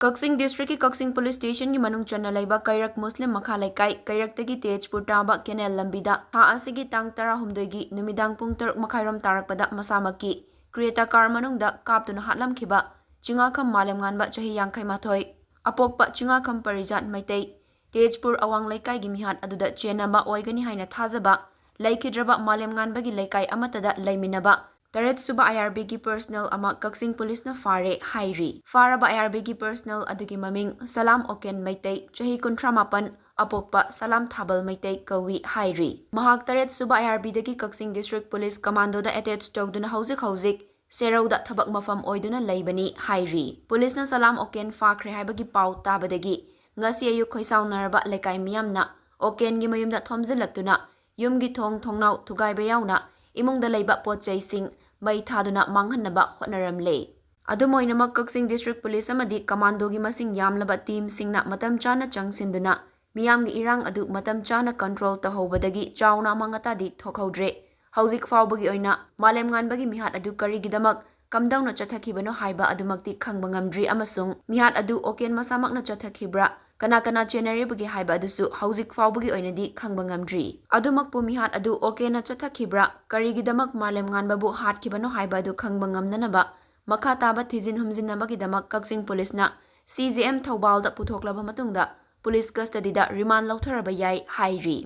Kakching District ki Kakching Police Station ki manung channa laiba Kairak Muslim Makha Laikai Kairak tagi Tejpur taba Kenel Lambida ha asigi tang 12 gi numidang pung 3 makhairam tarakpada masamaki Kreta car manungda kaptuna hatlamkhiba Chingakham Malem nganba chahi 52 apokpa Chingakham Parijat Meitei Tejpur Awang Laikai gi mihat aduda chenaba oigani haina thajaba laikhidraba Malem nganba gi laikai amatada laiminaba Taret suba IRB ki personnel ama Kakching police na fare hairi. Faraba IRB ki personnel adugi maming Salam Oken Meitei chahi 38 apokpa Salam Thabal Meitei kawi hairi. Mahak taret suba IRB dagi Kakching District Police Commando da attached tawduna hauzik Serauda thabak mafam oiduna laibani hairi. Police na Salam Oken fakhre haibagi pau tabadagi ngasi ayu khoisaw narba lekai miyamna Oken gi mayumda thomjilaktuna yumgi thongnau thugaiba yauna imungda leiba potchai sing mai thaduna manghanaba hotnaramle adumoinamak Kakching District Police amadi commando gi masing yamlaba team singna matam chana changsinduna miyamgi irang adu matam chana control tahobadagi chauna mangata di thokhaudre hauzik fawbagi oina malem nganbagi mihat adu karigidamak kamdawna chathakibano haiba adumakti khangba ngamdri amasung mihat adu Oken masamakna chathakibra kana chenare bagi haiba adusu hauzik fawbagi oinadi khangba ngamdri adumak pu mihat adu Oken na chathakibra karigidamak malem nganbabu hatkibano haiba adu khangba ngamnanaba makha taba thijin humjinabagi damak Kakching police na CJM Thoubal da puthoklaba matungda police custody da remand lautharaba yai hairi